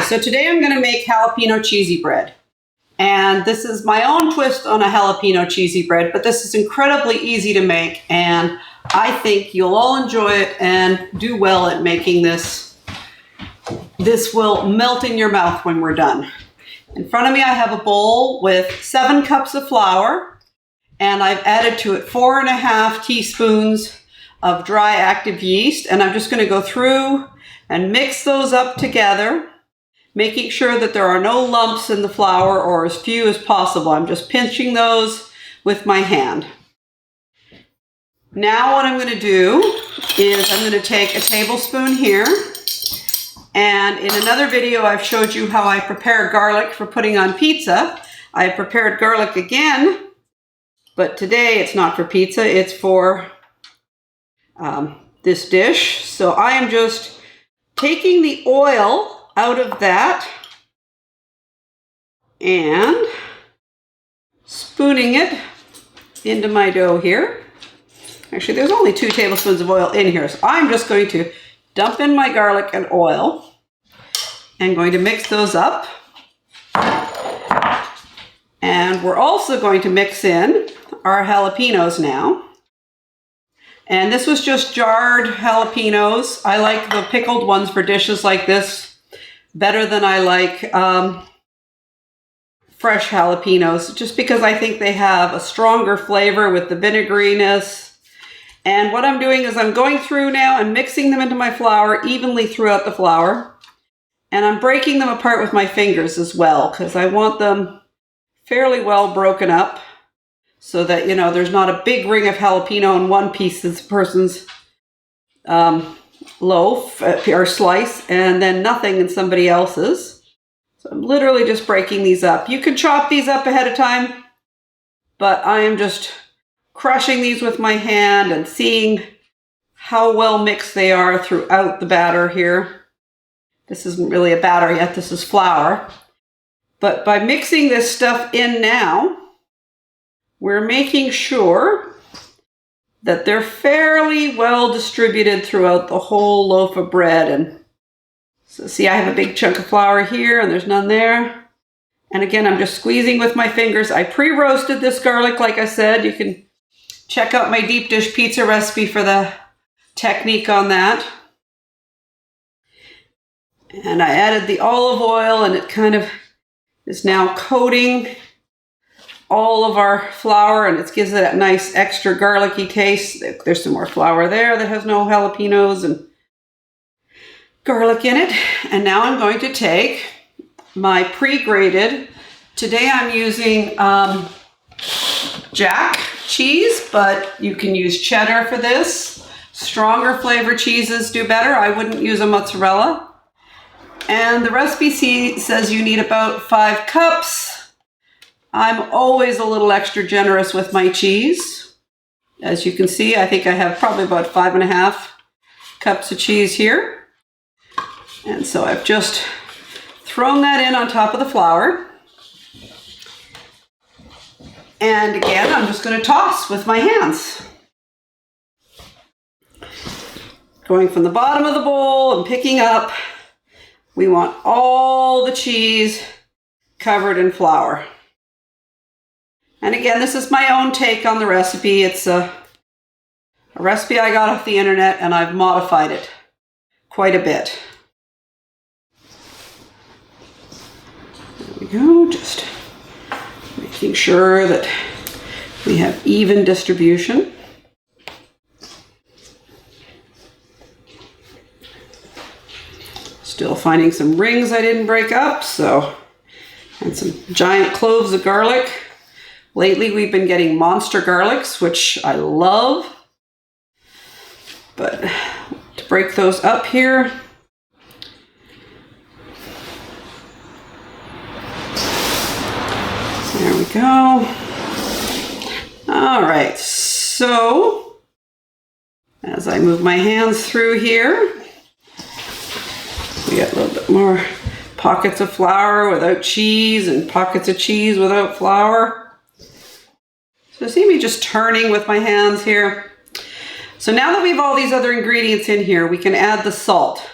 so today I'm going to make jalapeno cheesy bread. And this is my own twist on a jalapeno cheesy bread, but this is incredibly easy to make, and I think you'll all enjoy it and do well at making this. This will melt in your mouth when we're done. In front of me I have a bowl with 7 cups of flour, and I've added to it 4.5 teaspoons of dry active yeast, and I'm just going to go through and mix those up together, making sure that there are no lumps in the flour, or as few as possible. I'm just pinching those with my hand. Now what I'm going to do is I'm going to take a tablespoon here, and in another video I've showed you how I prepare garlic for putting on pizza. I prepared garlic again, but today it's not for pizza, it's for this dish. So I am just taking the oil out of that and spooning it into my dough here. Actually, there's only 2 tablespoons of oil in here, so I'm just going to dump in my garlic and oil and going to mix those up. And we're also going to mix in our jalapenos now. And this was just jarred jalapenos. I like the pickled ones for dishes like this better than I like fresh jalapenos, just because I think they have a stronger flavor with the vinegariness. And what I'm doing is I'm going through now and mixing them into my flour evenly throughout the flour. And I'm breaking them apart with my fingers as well, because I want them fairly well broken up so that, you know, there's not a big ring of jalapeno in one piece of the person's loaf or slice, and then nothing in somebody else's. So I'm literally just breaking these up. You can chop these up ahead of time, but I am just crushing these with my hand and seeing how well mixed they are throughout the batter here. This isn't really a batter yet, this is flour. But by mixing this stuff in now, we're making sure that they're fairly well distributed throughout the whole loaf of bread. And so see, I have a big chunk of flour here and there's none there. And again, I'm just squeezing with my fingers. I pre-roasted this garlic, like I said. You can check out my deep dish pizza recipe for the technique on that. And I added the olive oil, and it kind of is now coating all of our flour, and it gives it that nice extra garlicky taste. There's some more flour there that has no jalapenos and garlic in it. And now I'm going to take my pre-grated, today I'm using Jack cheese, but you can use cheddar for this. Stronger flavor cheeses do better. I wouldn't use a mozzarella. And the recipe says you need about 5 cups. I'm always a little extra generous with my cheese. As you can see, I think I have probably about 5.5 cups of cheese here. And so I've just thrown that in on top of the flour. And again, I'm just going to toss with my hands. Going from the bottom of the bowl and picking up. We want all the cheese covered in flour. And again, this is my own take on the recipe. It's a recipe I got off the internet, and I've modified it quite a bit. There we go, just making sure that we have even distribution. Still finding some rings I didn't break up, and some giant cloves of garlic. Lately we've been getting monster garlics, which I love. But to break those up here, there we go. All right, so as I move my hands through here, we got a little bit more pockets of flour without cheese and pockets of cheese without flour. So see me just turning with my hands here. So now that we have all these other ingredients in here, we can add the salt.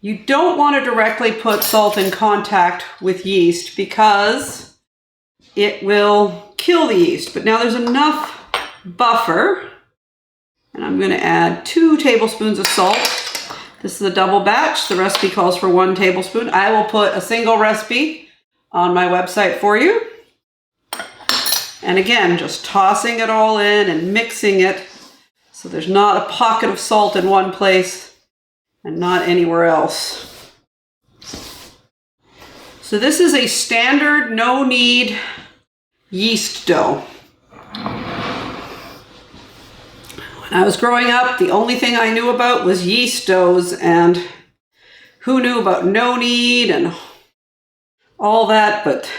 You don't want to directly put salt in contact with yeast because it will kill the yeast. But now there's enough buffer, and I'm going to add 2 tablespoons of salt. This is a double batch. The recipe calls for 1 tablespoon. I will put a single recipe on my website for you. And again, just tossing it all in and mixing it so there's not a pocket of salt in one place and not anywhere else. So this is a standard no-knead yeast dough. When I was growing up, the only thing I knew about was yeast doughs, and who knew about no-knead and all that, but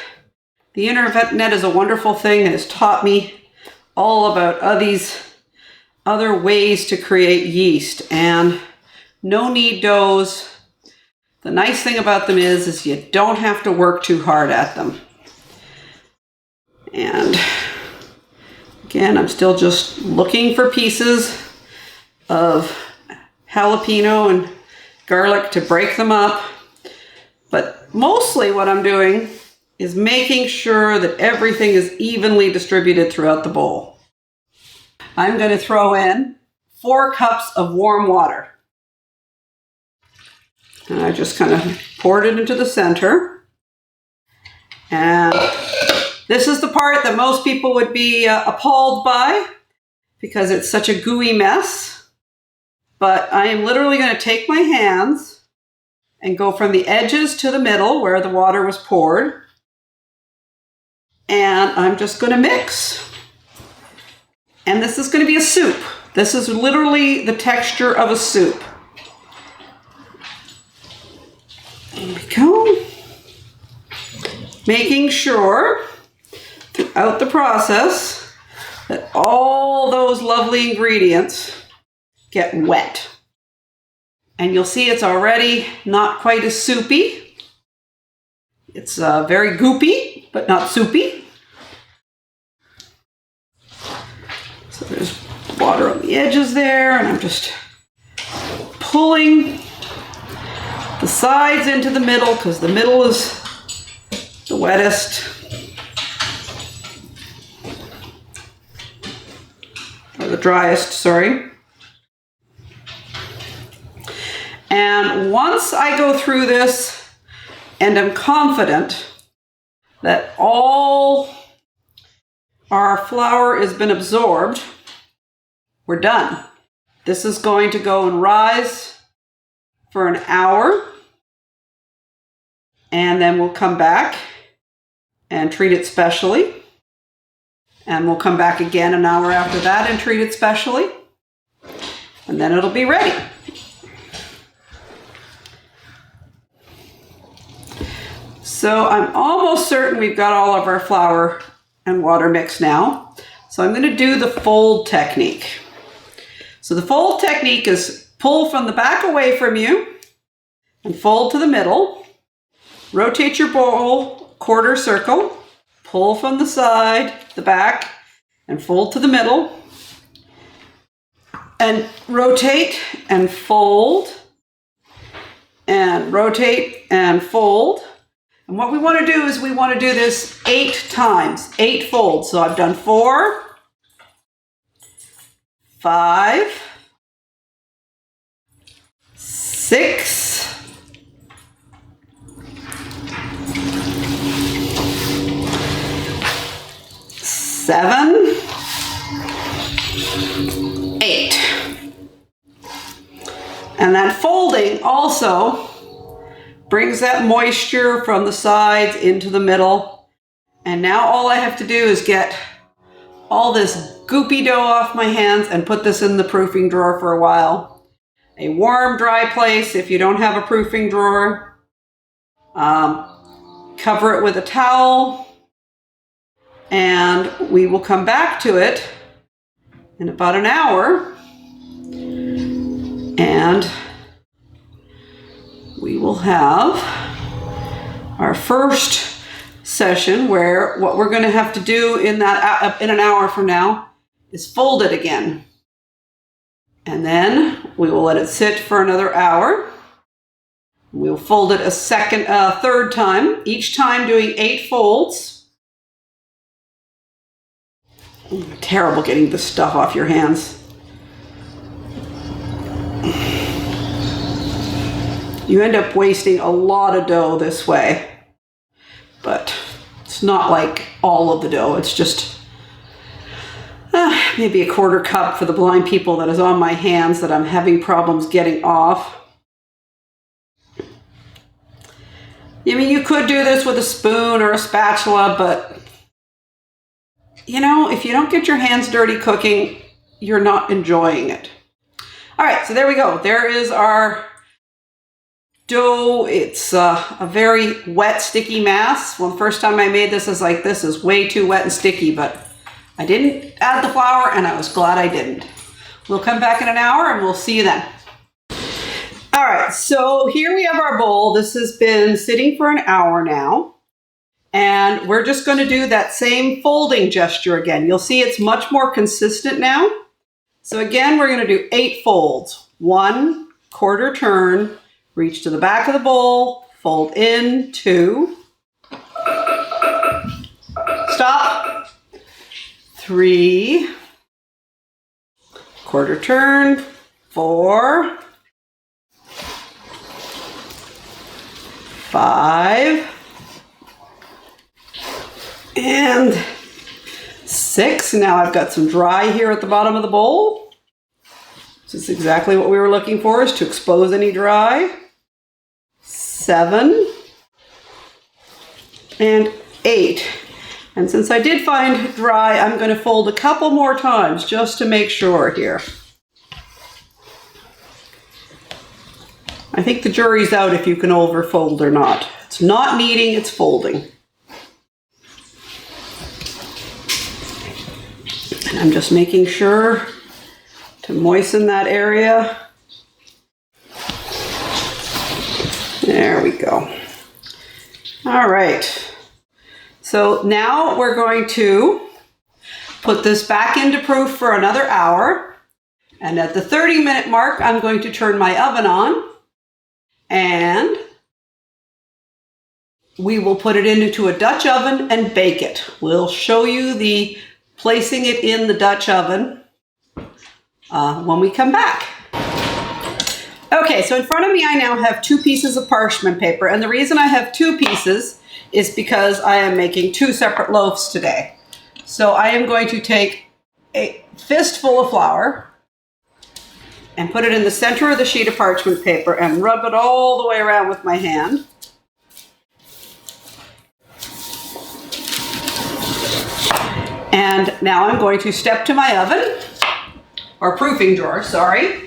the internet is a wonderful thing. It has taught me all about these other ways to create yeast. And no-knead doughs, the nice thing about them is you don't have to work too hard at them. And again, I'm still just looking for pieces of jalapeno and garlic to break them up. But mostly what I'm doing is making sure that everything is evenly distributed throughout the bowl. I'm going to throw in 4 cups of warm water. And I just kind of poured it into the center. And this is the part that most people would be appalled by because it's such a gooey mess. But I am literally going to take my hands and go from the edges to the middle where the water was poured. And I'm just going to mix. And this is going to be a soup. This is literally the texture of a soup. There we go. Making sure throughout the process that all those lovely ingredients get wet. And you'll see it's already not quite as soupy. It's very goopy, but not soupy. So there's water on the edges there, and I'm just pulling the sides into the middle because the middle is the wettest. Or the driest, sorry. And once I go through this and am confident that all our flour has been absorbed, we're done. This is going to go and rise for an hour, and then we'll come back and treat it specially. And we'll come back again an hour after that and treat it specially. And then it'll be ready. So I'm almost certain we've got all of our flour and water mixed now. So I'm going to do the fold technique. So the fold technique is pull from the back away from you and fold to the middle. Rotate your bowl quarter circle. Pull from the side, the back, and fold to the middle. And rotate and fold. And rotate and fold. And what we want to do is we want to do this 8 times, 8 folds. So I've done 4, 5, 6, 7, 8. And that folding also brings that moisture from the sides into the middle. And now all I have to do is get all this goopy dough off my hands and put this in the proofing drawer for a while. A warm, dry place if you don't have a proofing drawer. Cover it with a towel. And we will come back to it in about an hour. And we will have our first session where what we're going to have to do in an hour from now is fold it again. And then we will let it sit for another hour. We'll fold it a third time, each time doing 8 folds. Terrible getting the stuff off your hands. You end up wasting a lot of dough this way, but it's not like all of the dough. It's just maybe a 1/4 cup for the blind people that is on my hands that I'm having problems getting off. I mean, you could do this with a spoon or a spatula, but you know, if you don't get your hands dirty cooking, you're not enjoying it. All right, so there we go. There is our dough. It's a very wet, sticky mass. Well, the first time I made this, I was like, this is way too wet and sticky, but I didn't add the flour, and I was glad I didn't. We'll come back in an hour, and we'll see you then. All right, so here we have our bowl. This has been sitting for an hour now, and we're just going to do that same folding gesture again. You'll see it's much more consistent now. So again, we're going to do 8 folds. 1 1/4 turn, reach to the back of the bowl, fold in, 2, stop, 3, 1/4 turn, 4, 5, and 6. Now I've got some dry here at the bottom of the bowl. This is exactly what we were looking for, is to expose any dry. 7 and 8. And since I did find dry, I'm going to fold a couple more times just to make sure here. I think the jury's out if you can overfold or not. It's not kneading, it's folding. And I'm just making sure to moisten that area. There we go. All right. So now we're going to put this back into proof for another hour. And at the 30-minute mark, I'm going to turn my oven on. And we will put it into a Dutch oven and bake it. We'll show you the placing it in the Dutch oven when we come back. Okay, so in front of me I now have 2 pieces of parchment paper, and the reason I have 2 pieces is because I am making 2 separate loaves today. So I am going to take a fistful of flour and put it in the center of the sheet of parchment paper and rub it all the way around with my hand. And now I'm going to step to my oven, or proofing drawer, sorry.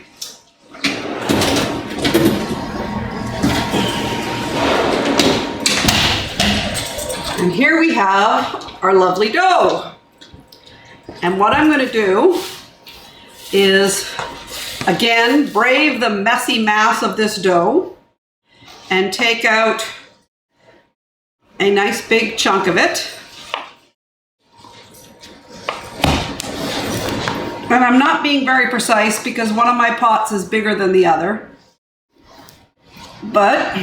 And here we have our lovely dough. And what I'm going to do is, again, brave the messy mass of this dough and take out a nice big chunk of it. And I'm not being very precise because one of my pots is bigger than the other. But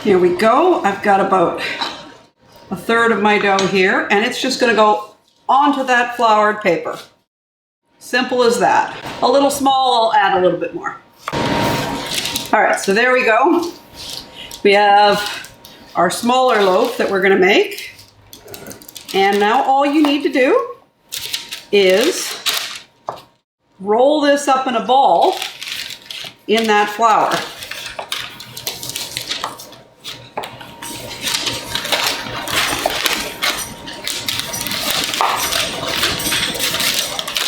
here we go. I've got about a third of my dough here, and it's just going to go onto that floured paper. Simple as that. A little small, I'll add a little bit more. All right, so there we go. We have our smaller loaf that we're going to make. And now all you need to do is roll this up in a ball in that flour.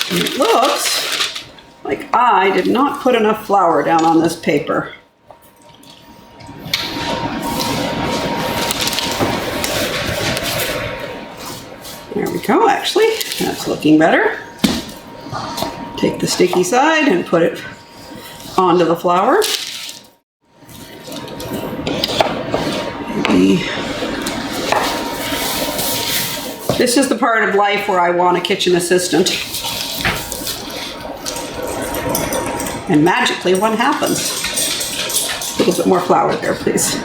And it looks like I did not put enough flour down on this paper. There we go, actually, that's looking better. Take the sticky side and put it onto the flour. Maybe. This is the part of life where I want a kitchen assistant. And magically one happens. little bit more flour there, please.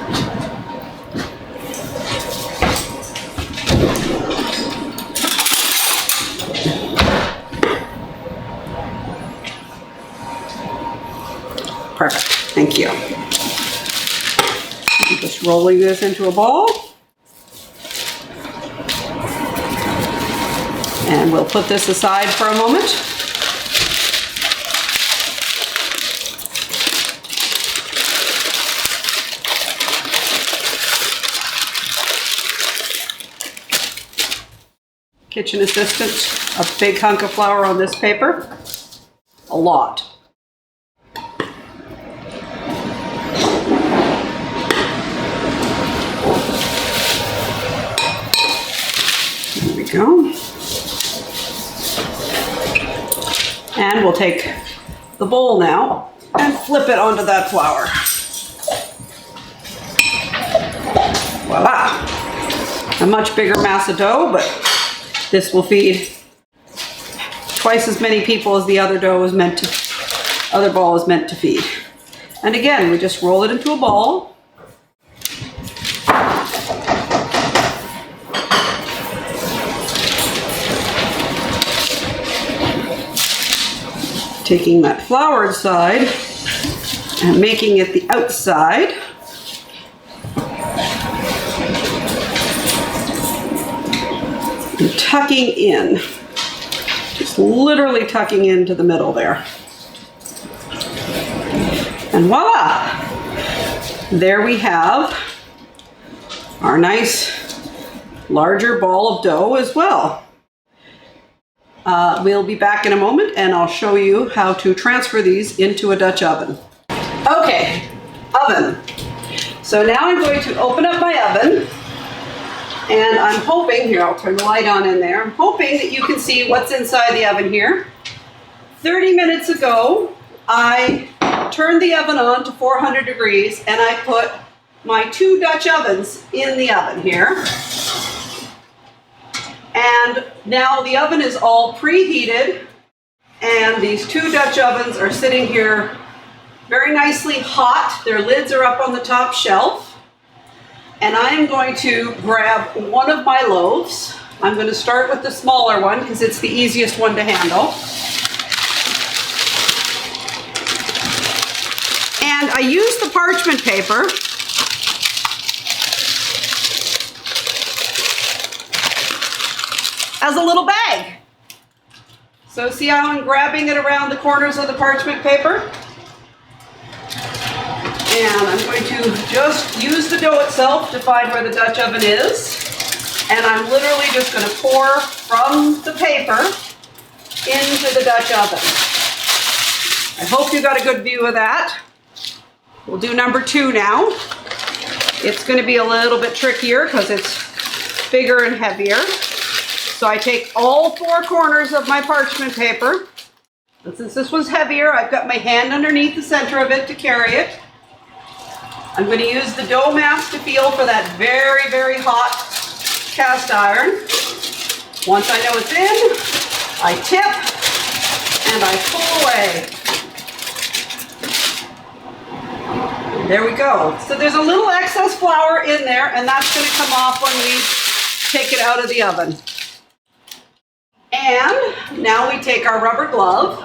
Perfect. Thank you. I'm just rolling this into a ball. And we'll put this aside for a moment. Kitchen assistant, a big hunk of flour on this paper. A lot. There we go. And we'll take the bowl now and flip it onto that flour. Voila! A much bigger mass of dough, but this will feed twice as many people as the other ball is meant to feed. And again, we just roll it into a ball. Taking that floured side and making it the outside. And tucking in, just literally tucking into the middle there. And voila! There we have our nice larger ball of dough as well. We'll be back in a moment and I'll show you how to transfer these into a Dutch oven. Okay, oven. So now I'm going to open up my oven. And I'm hoping, here, I'll turn the light on in there. I'm hoping that you can see what's inside the oven here. 30 minutes ago, I turned the oven on to 400 degrees and I put my 2 Dutch ovens in the oven here. And now the oven is all preheated and these 2 Dutch ovens are sitting here very nicely hot. Their lids are up on the top shelf. And I am going to grab one of my loaves. I'm going to start with the smaller one because it's the easiest one to handle. And I use the parchment paper as a little bag. So see how I'm grabbing it around the corners of the parchment paper? And I'm going to just use the dough itself to find where the Dutch oven is. And I'm literally just going to pour from the paper into the Dutch oven. I hope you got a good view of that. We'll do number 2 now. It's going to be a little bit trickier because it's bigger and heavier. So I take all 4 corners of my parchment paper. And since this one's heavier, I've got my hand underneath the center of it to carry it. I'm going to use the dough mass to feel for that very, very hot cast iron. Once I know it's in, I tip and I pull away. There we go. So there's a little excess flour in there and that's going to come off when we take it out of the oven. And now we take our rubber glove,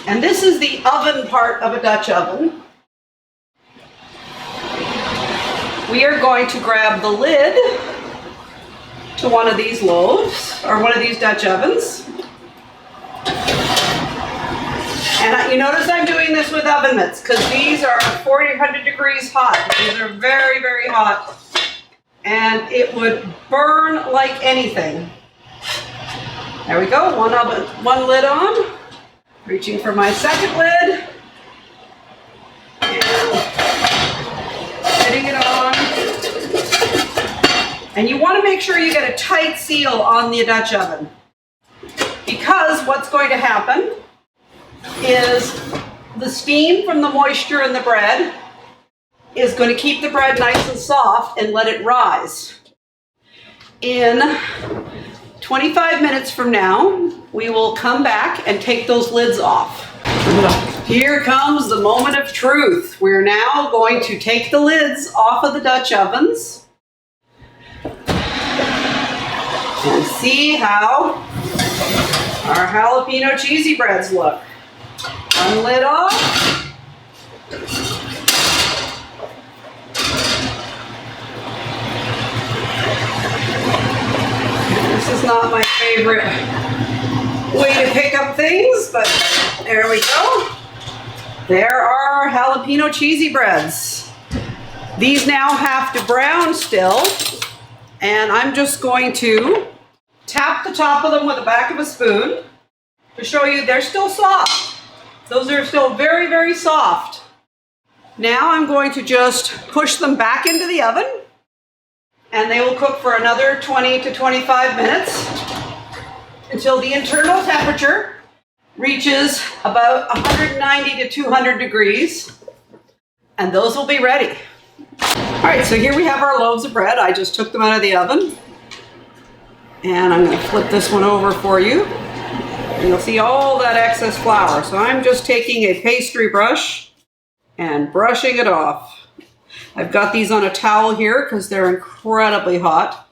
and this is the oven part of a Dutch oven. We are going to grab the lid to one of these loaves, or one of these Dutch ovens. And you notice I'm doing this with oven mitts, because these are 400 degrees hot. These are very, very hot. And it would burn like anything. There we go, one lid on. Reaching for my second lid. And putting it on. And you want to make sure you get a tight seal on the Dutch oven. Because what's going to happen is the steam from the moisture in the bread is going to keep the bread nice and soft and let it rise. In 25 minutes from now, we will come back and take those lids off. Here comes the moment of truth. We're now going to take the lids off of the Dutch ovens and see how our jalapeno cheesy breads look. One lid off. This is not my favorite way to pick up things, but there we go. There are our jalapeno cheesy breads. These now have to brown still, and I'm just going to tap the top of them with the back of a spoon to show you they're still soft. Those are still very, very soft. Now I'm going to just push them back into the oven, and they will cook for another 20 to 25 minutes until the internal temperature reaches about 190 to 200 degrees, and those will be ready. All right, so here we have our loaves of bread. I just took them out of the oven, and I'm going to flip this one over for you. And you'll see all that excess flour. So I'm just taking a pastry brush and brushing it off. I've got these on a towel here because they're incredibly hot.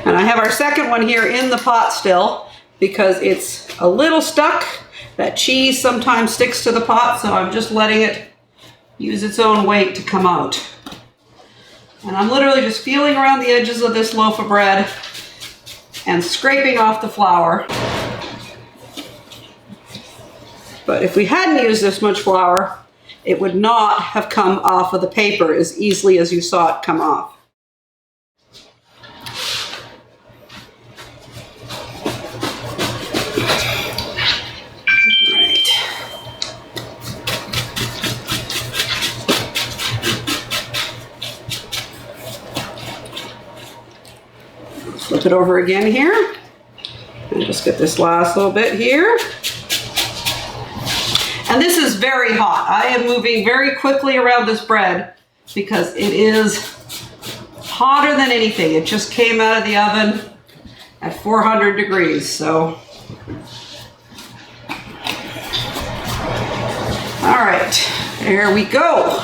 And I have our second one here in the pot still because it's a little stuck. That cheese sometimes sticks to the pot, so I'm just letting it use its own weight to come out. And I'm literally just feeling around the edges of this loaf of bread and scraping off the flour. But if we hadn't used this much flour, it would not have come off of the paper as easily as you saw it come off. Flip it over again here, and just get this last little bit here. And this is very hot. I am moving very quickly around this bread because it is hotter than anything. It just came out of the oven at 400 degrees, so. All right, there we go.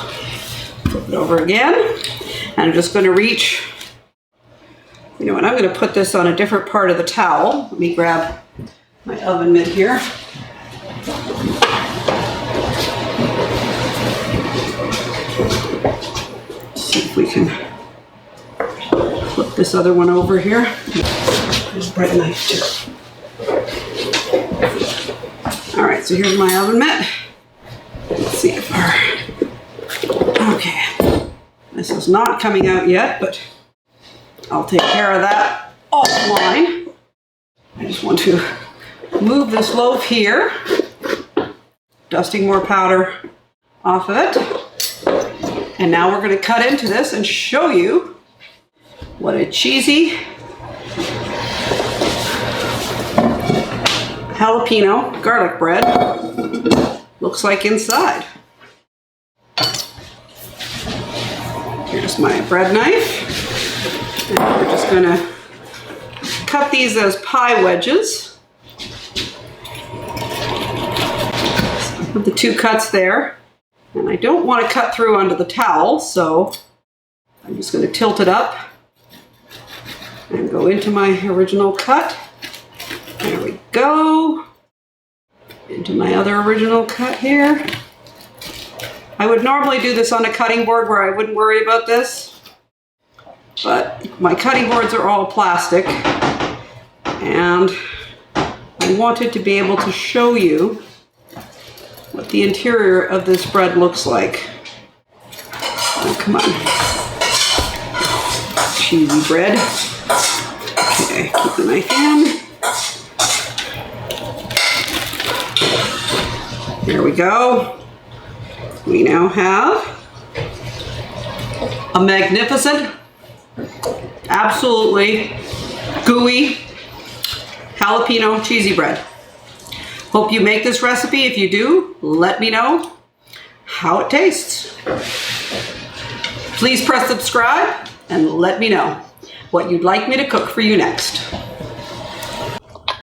Flip it over again, and I'm just going to reach. You know what, I'm going to put this on a different part of the towel. Let me grab my oven mitt here. See if we can flip this other one over here. There's a bread knife too. All right, so here's my oven mitt. Let's see if okay. This is not coming out yet, but I'll take care of that offline. I just want to move this loaf here, dusting more powder off of it. And now we're going to cut into this and show you what a cheesy jalapeno garlic bread looks like inside. Here's my bread knife. And we're just going to cut these as pie wedges. So put the two cuts there. And I don't want to cut through onto the towel, so I'm just going to tilt it up and go into my original cut. There we go. Into my other original cut here. I would normally do this on a cutting board where I wouldn't worry about this. But my cutting boards are all plastic, and I wanted to be able to show you what the interior of this bread looks like. Oh, come on. Cheesy bread. Okay, keep the knife in. There we go. We now have a magnificent, absolutely gooey jalapeno cheesy bread. Hope you make this recipe. If you do, let me know how it tastes. Please press subscribe and let me know what you'd like me to cook for you next.